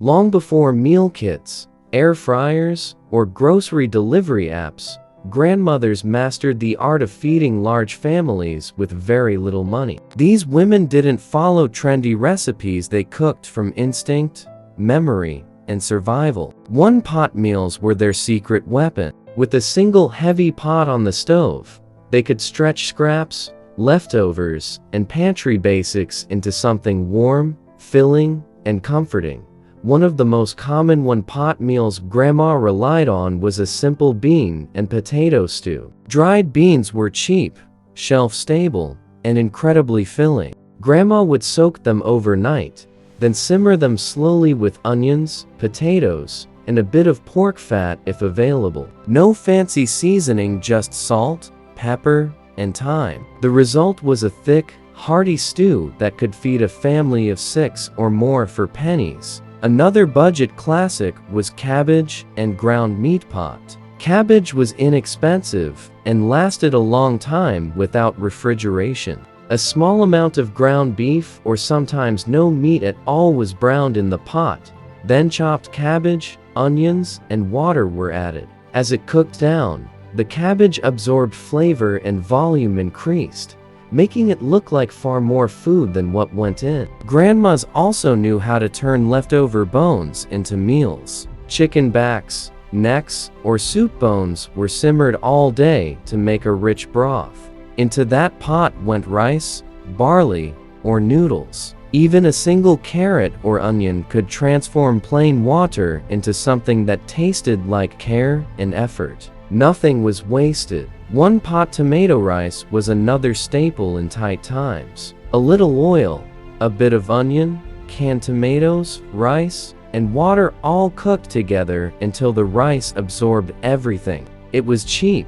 Long before meal kits, air fryers, or grocery delivery apps, grandmothers mastered the art of feeding large families with very little money. These women didn't follow trendy recipes, they cooked from instinct, memory, and survival. One-pot meals were their secret weapon. With a single heavy pot on the stove, they could stretch scraps, leftovers, and pantry basics into something warm, filling, and comforting. One of the most common one-pot meals Grandma relied on was a simple bean and potato stew. Dried beans were cheap, shelf-stable, and incredibly filling. Grandma would soak them overnight, then simmer them slowly with onions, potatoes, and a bit of pork fat if available. No fancy seasoning, just salt, pepper, and thyme. The result was a thick, hearty stew that could feed a family of 6 or more for pennies. Another budget classic was cabbage and ground meat pot. Cabbage was inexpensive and lasted a long time without refrigeration. A small amount of ground beef, or sometimes no meat at all, was browned in the pot. Then chopped cabbage, onions, and water were added. As it cooked down, the cabbage absorbed flavor and volume increased, making it look like far more food than what went in. Grandmas also knew how to turn leftover bones into meals. Chicken backs, necks, or soup bones were simmered all day to make a rich broth. Into that pot went rice, barley, or noodles. Even a single carrot or onion could transform plain water into something that tasted like care and effort. Nothing was wasted. One-pot tomato rice was another staple in tight times. A little oil, a bit of onion, canned tomatoes, rice, and water all cooked together until the rice absorbed everything. It was cheap,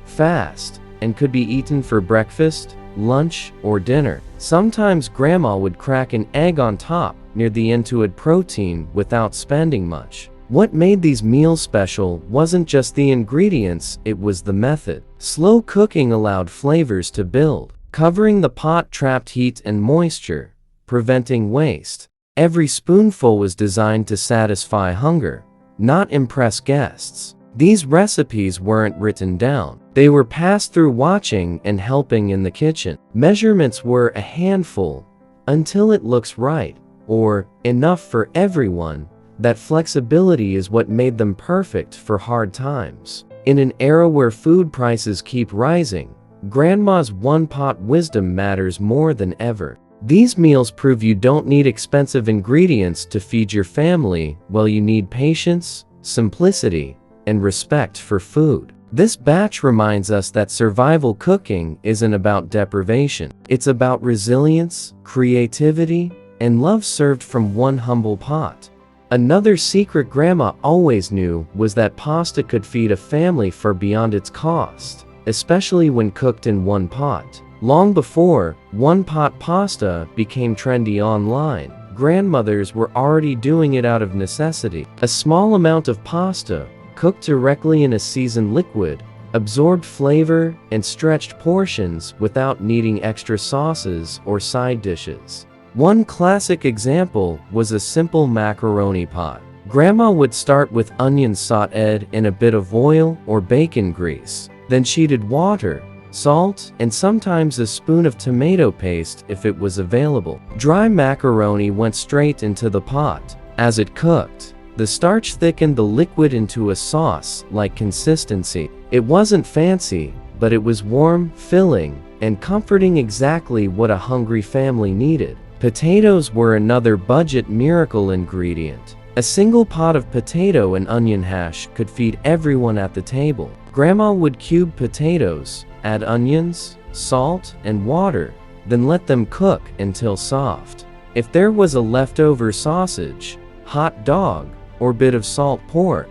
fast, and could be eaten for breakfast, lunch, or dinner. Sometimes Grandma would crack an egg on top near the end to add protein without spending much. What made these meals special wasn't just the ingredients, it was the method. Slow cooking allowed flavors to build. Covering the pot trapped heat and moisture, preventing waste. Every spoonful was designed to satisfy hunger, not impress guests. These recipes weren't written down. They were passed through watching and helping in the kitchen. Measurements were a handful, until it looks right, or enough for everyone. That flexibility is what made them perfect for hard times. In an era where food prices keep rising, Grandma's one-pot wisdom matters more than ever. These meals prove you don't need expensive ingredients to feed your family, while you need patience, simplicity, and respect for food. This batch reminds us that survival cooking isn't about deprivation. It's about resilience, creativity, and love served from one humble pot. Another secret Grandma always knew was that pasta could feed a family far beyond its cost, especially when cooked in one pot. Long before one-pot pasta became trendy online, grandmothers were already doing it out of necessity. A small amount of pasta, cooked directly in a seasoned liquid, absorbed flavor and stretched portions without needing extra sauces or side dishes. One classic example was a simple macaroni pot. Grandma would start with onions sautéed in a bit of oil or bacon grease. Then she'd add water, salt, and sometimes a spoon of tomato paste if it was available. Dry macaroni went straight into the pot. As it cooked, the starch thickened the liquid into a sauce-like consistency. It wasn't fancy, but it was warm, filling, and comforting, exactly what a hungry family needed. Potatoes were another budget miracle ingredient. A single pot of potato and onion hash could feed everyone at the table. Grandma would cube potatoes, add onions, salt, and water, then let them cook until soft. If there was a leftover sausage, hot dog, or bit of salt pork,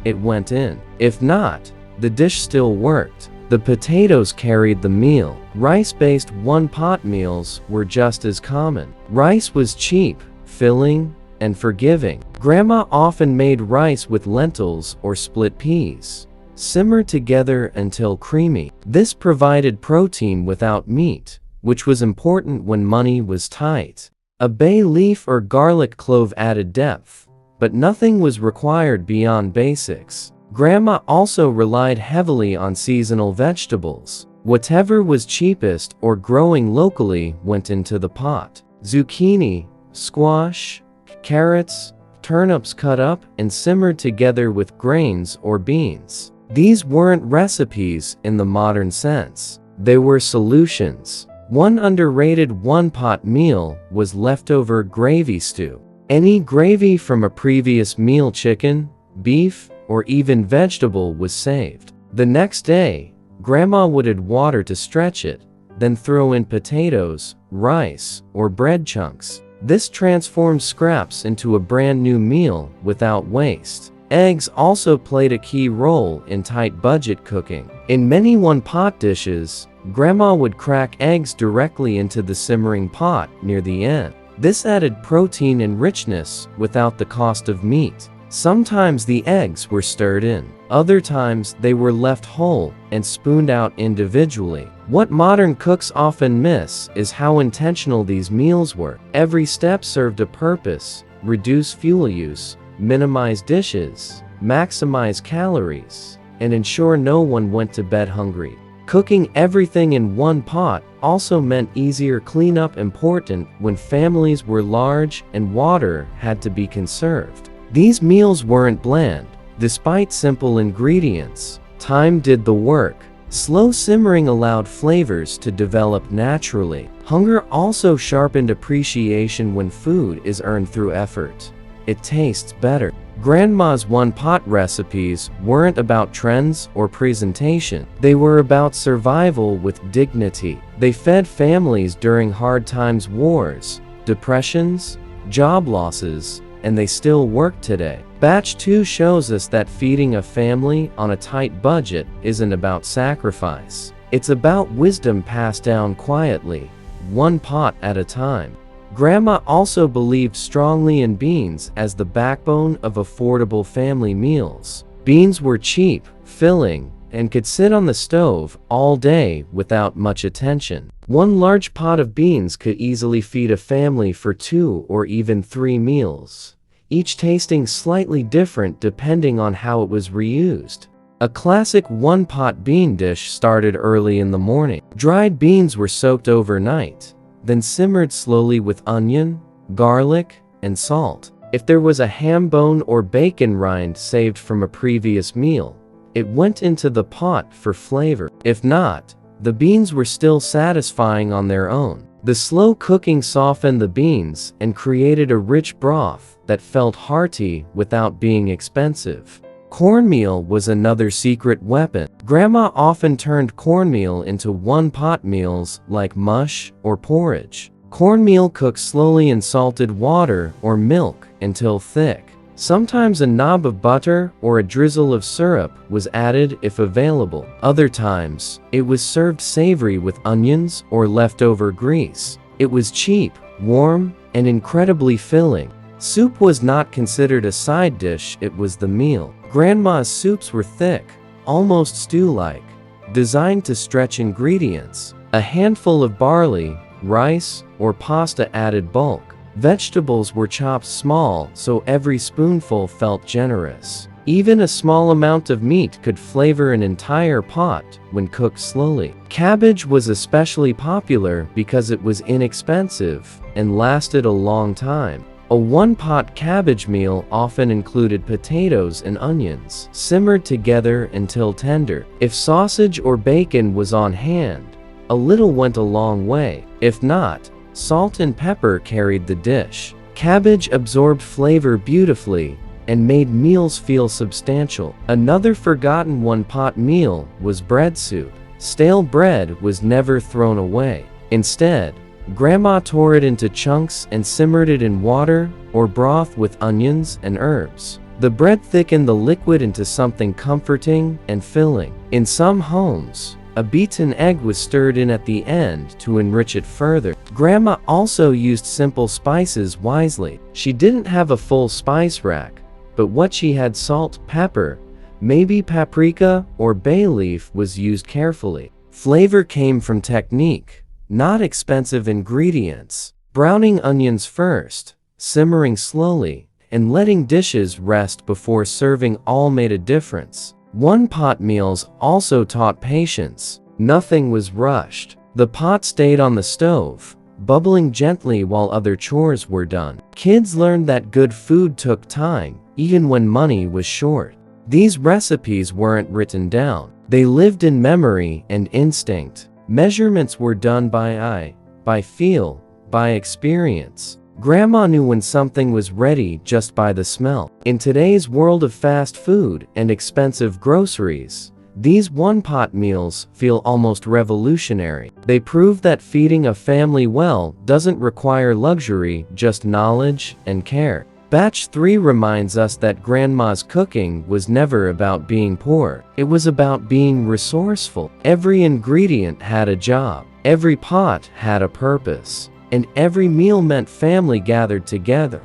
it went in. If not, the dish still worked. The potatoes carried the meal. Rice-based one-pot meals were just as common. Rice was cheap, filling, and forgiving. Grandma often made rice with lentils or split peas. Simmer together until creamy. This provided protein without meat, which was important when money was tight. A bay leaf or garlic clove added depth, but nothing was required beyond basics. Grandma also relied heavily on seasonal vegetables. Whatever was cheapest or growing locally went into the pot. Zucchini, squash, carrots, turnips cut up and simmered together with grains or beans. These weren't recipes in the modern sense. They were solutions. One underrated one-pot meal was leftover gravy stew. Any gravy from a previous meal, chicken, beef, or even vegetable, was saved. The next day, Grandma would add water to stretch it, then throw in potatoes, rice, or bread chunks. This transformed scraps into a brand new meal without waste. Eggs also played a key role in tight budget cooking. In many one-pot dishes, Grandma would crack eggs directly into the simmering pot near the end. This added protein and richness without the cost of meat. Sometimes the eggs were stirred in. Other times they were left whole and spooned out individually. What modern cooks often miss is how intentional these meals were. Every step served a purpose: reduce fuel use, minimize dishes, maximize calories, and ensure no one went to bed hungry. Cooking everything in one pot also meant easier cleanup, important when families were large and water had to be conserved. These meals weren't bland. Despite simple ingredients, time did the work. Slow simmering allowed flavors to develop naturally. Hunger also sharpened appreciation. When food is earned through effort, it tastes better. Grandma's one-pot recipes weren't about trends or presentation. They were about survival with dignity. They fed families during hard times, wars, depressions, job losses, and they still work today. Batch 2 shows us that feeding a family on a tight budget isn't about sacrifice. It's about wisdom passed down quietly, one pot at a time. Grandma also believed strongly in beans as the backbone of affordable family meals. Beans were cheap, filling, and could sit on the stove all day without much attention. One large pot of beans could easily feed a family for 2 or even 3 meals, each tasting slightly different depending on how it was reused. A classic one-pot bean dish started early in the morning. Dried beans were soaked overnight, then simmered slowly with onion, garlic, and salt. If there was a ham bone or bacon rind saved from a previous meal, it went into the pot for flavor. If not, the beans were still satisfying on their own. The slow cooking softened the beans and created a rich broth that felt hearty without being expensive. Cornmeal was another secret weapon. Grandma often turned cornmeal into one-pot meals like mush or porridge. Cornmeal cooked slowly in salted water or milk until thick. Sometimes a knob of butter or a drizzle of syrup was added if available. Other times, it was served savory with onions or leftover grease. It was cheap, warm, and incredibly filling. Soup was not considered a side dish, it was the meal. Grandma's soups were thick, almost stew-like, designed to stretch ingredients. A handful of barley, rice, or pasta added bulk. Vegetables were chopped small so every spoonful felt generous. Even a small amount of meat could flavor an entire pot when cooked slowly. Cabbage was especially popular because it was inexpensive and lasted a long time. A one-pot cabbage meal often included potatoes and onions, simmered together until tender. If sausage or bacon was on hand, a little went a long way. If not, salt and pepper carried the dish. Cabbage absorbed flavor beautifully and made meals feel substantial. Another forgotten one-pot meal was bread soup. Stale bread was never thrown away. Instead, Grandma tore it into chunks and simmered it in water or broth with onions and herbs. The bread thickened the liquid into something comforting and filling. In some homes, a beaten egg was stirred in at the end to enrich it further. Grandma also used simple spices wisely. She didn't have a full spice rack, but what she had, salt, pepper, maybe paprika or bay leaf, was used carefully. Flavor came from technique, not expensive ingredients. Browning onions first, simmering slowly, and letting dishes rest before serving all made a difference. One-pot meals also taught patience. Nothing was rushed. The pot stayed on the stove, bubbling gently while other chores were done. Kids learned that good food took time, even when money was short. These recipes weren't written down. They lived in memory and instinct. Measurements were done by eye, by feel, by experience. Grandma knew when something was ready just by the smell. In today's world of fast food and expensive groceries, these one-pot meals feel almost revolutionary. They prove that feeding a family well doesn't require luxury, just knowledge and care. Batch 3 reminds us that Grandma's cooking was never about being poor. It was about being resourceful. Every ingredient had a job. Every pot had a purpose. And every meal meant family gathered together,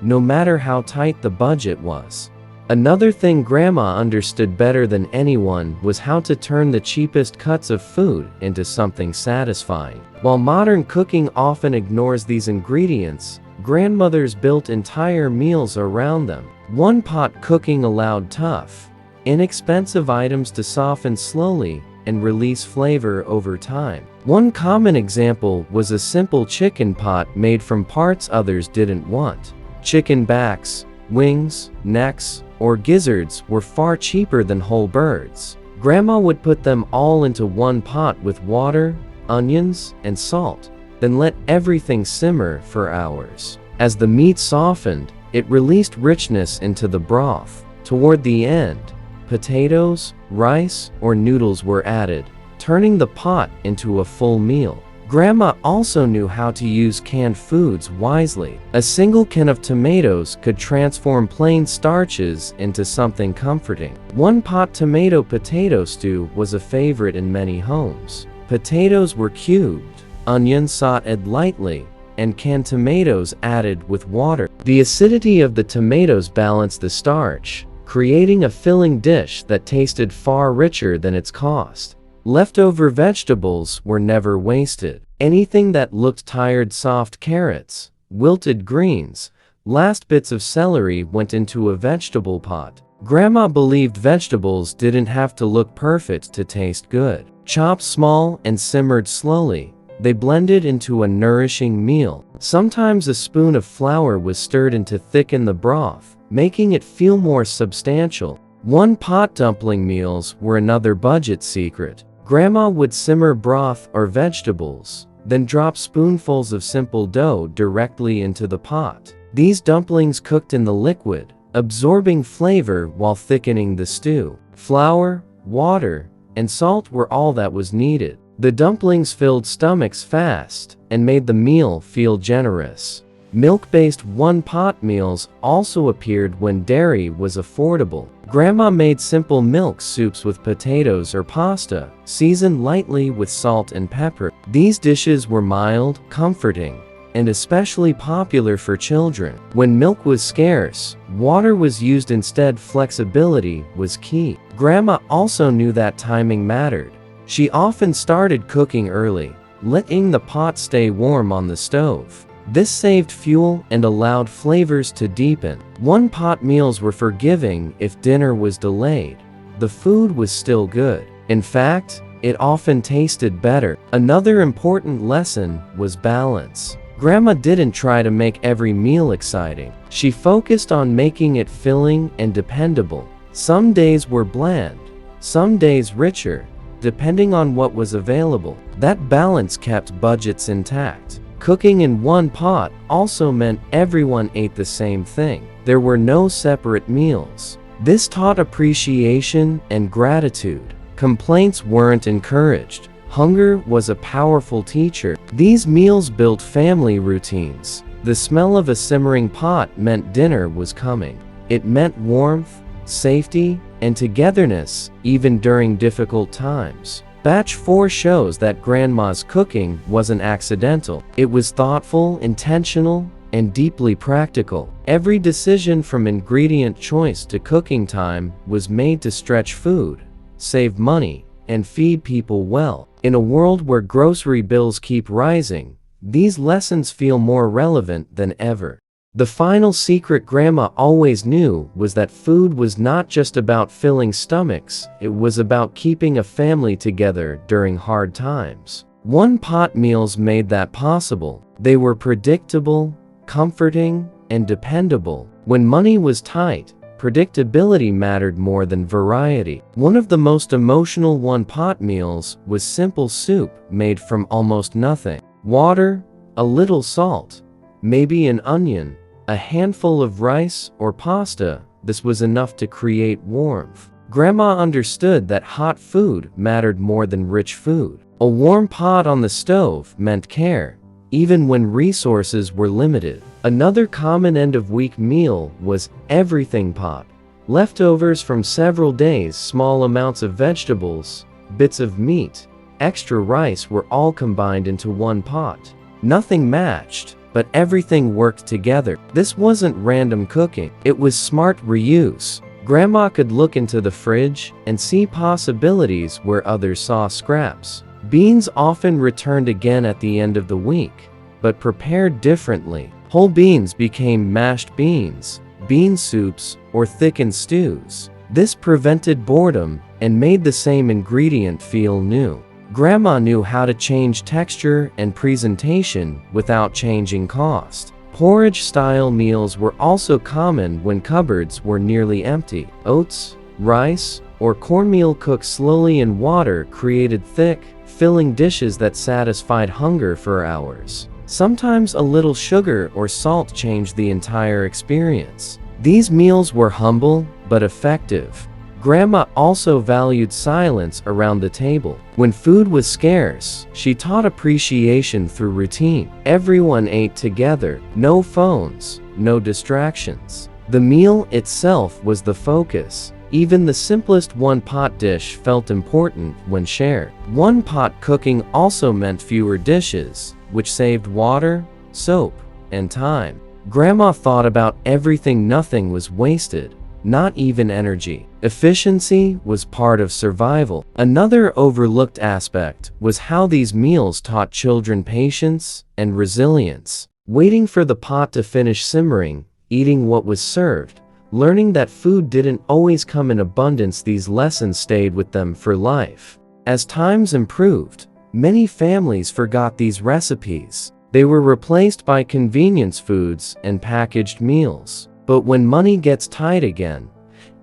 no matter how tight the budget was. Another thing Grandma understood better than anyone was how to turn the cheapest cuts of food into something satisfying. While modern cooking often ignores these ingredients, grandmothers built entire meals around them. One-pot cooking allowed tough, inexpensive items to soften slowly and release flavor over time. One common example was a simple chicken pot made from parts others didn't want. Chicken backs, wings, necks, or gizzards were far cheaper than whole birds. Grandma would put them all into one pot with water, onions, and salt, then let everything simmer for hours. As the meat softened, it released richness into the broth. Toward the end, potatoes, rice, or noodles were added, turning the pot into a full meal. Grandma also knew how to use canned foods wisely. A single can of tomatoes could transform plain starches into something comforting. One-pot tomato potato stew was a favorite in many homes. Potatoes were cubed, onions sauteed lightly, and canned tomatoes added with water. The acidity of the tomatoes balanced the starch, creating a filling dish that tasted far richer than its cost. Leftover vegetables were never wasted. Anything that looked tired, soft carrots, wilted greens, last bits of celery went into a vegetable pot. Grandma believed vegetables didn't have to look perfect to taste good. Chopped small and simmered slowly, they blended into a nourishing meal. Sometimes a spoon of flour was stirred in to thicken the broth, making it feel more substantial. One-pot dumpling meals were another budget secret. Grandma would simmer broth or vegetables, then drop spoonfuls of simple dough directly into the pot. These dumplings cooked in the liquid, absorbing flavor while thickening the stew. Flour, water, and salt were all that was needed. The dumplings filled stomachs fast and made the meal feel generous. Milk-based one-pot meals also appeared when dairy was affordable. Grandma made simple milk soups with potatoes or pasta, seasoned lightly with salt and pepper. These dishes were mild, comforting, and especially popular for children. When milk was scarce, water was used instead. Flexibility was key. Grandma also knew that timing mattered. She often started cooking early, letting the pot stay warm on the stove. This saved fuel and allowed flavors to deepen. One-pot meals were forgiving if dinner was delayed. The food was still good. In fact, it often tasted better. Another important lesson was balance. Grandma didn't try to make every meal exciting. She focused on making it filling and dependable. Some days were bland, some days richer, depending on what was available. That balance kept budgets intact. Cooking in one pot also meant everyone ate the same thing. There were no separate meals. This taught appreciation and gratitude. Complaints weren't encouraged. Hunger was a powerful teacher. These meals built family routines. The smell of a simmering pot meant dinner was coming. It meant warmth, safety, and togetherness, even during difficult times. Batch 4 shows that Grandma's cooking wasn't accidental. It was thoughtful, intentional, and deeply practical. Every decision from ingredient choice to cooking time was made to stretch food, save money, and feed people well. In a world where grocery bills keep rising, these lessons feel more relevant than ever. The final secret Grandma always knew was that food was not just about filling stomachs, it was about keeping a family together during hard times. One-pot meals made that possible. They were predictable, comforting, and dependable. When money was tight, predictability mattered more than variety. One of the most emotional one-pot meals was simple soup made from almost nothing. Water, a little salt, maybe an onion, a handful of rice or pasta. This was enough to create warmth. Grandma understood that hot food mattered more than rich food. A warm pot on the stove meant care, even when resources were limited. Another common end-of-week meal was everything pot. Leftovers from several days, small amounts of vegetables, bits of meat, extra rice were all combined into one pot. Nothing matched, but everything worked together. This wasn't random cooking, it was smart reuse. Grandma could look into the fridge and see possibilities where others saw scraps. Beans often returned again at the end of the week, but prepared differently. Whole beans became mashed beans, bean soups, or thickened stews. This prevented boredom and made the same ingredient feel new. Grandma knew how to change texture and presentation without changing cost. Porridge-style meals were also common when cupboards were nearly empty. Oats, rice, or cornmeal cooked slowly in water created thick, filling dishes that satisfied hunger for hours. Sometimes a little sugar or salt changed the entire experience. These meals were humble but effective. Grandma also valued silence around the table. When food was scarce, she taught appreciation through routine. Everyone ate together, no phones, no distractions. The meal itself was the focus. Even the simplest one-pot dish felt important when shared. One-pot cooking also meant fewer dishes, which saved water, soap, and time. Grandma thought about everything. Nothing was wasted, not even energy. Efficiency was part of survival. Another overlooked aspect was how these meals taught children patience and resilience. Waiting for the pot to finish simmering, eating what was served, learning that food didn't always come in abundance. These lessons stayed with them for life. As times improved, many families forgot these recipes. They were replaced by convenience foods and packaged meals. But when money gets tight again,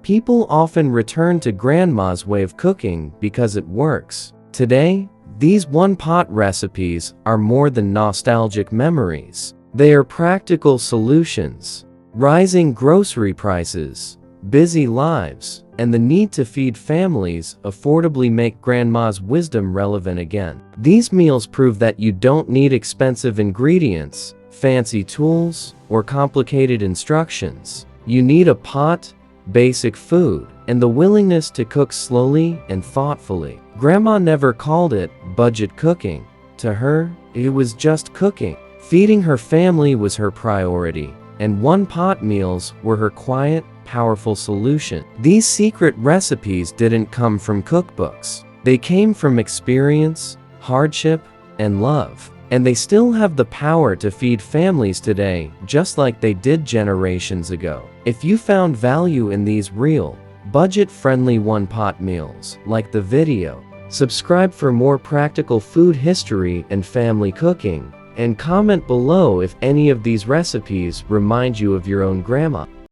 people often return to Grandma's way of cooking because it works. Today, these one-pot recipes are more than nostalgic memories. They are practical solutions. Rising grocery prices, busy lives, and the need to feed families affordably make Grandma's wisdom relevant again. These meals prove that you don't need expensive ingredients, fancy tools, or complicated instructions. You need a pot, basic food, and the willingness to cook slowly and thoughtfully. Grandma never called it budget cooking. To her, it was just cooking. Feeding her family was her priority, and one-pot meals were her quiet, powerful solution. These secret recipes didn't come from cookbooks. They came from experience, hardship, and love. And they still have the power to feed families today, just like they did generations ago. If you found value in these real, budget-friendly one-pot meals, like the video, subscribe for more practical food history and family cooking, and comment below if any of these recipes remind you of your own grandma.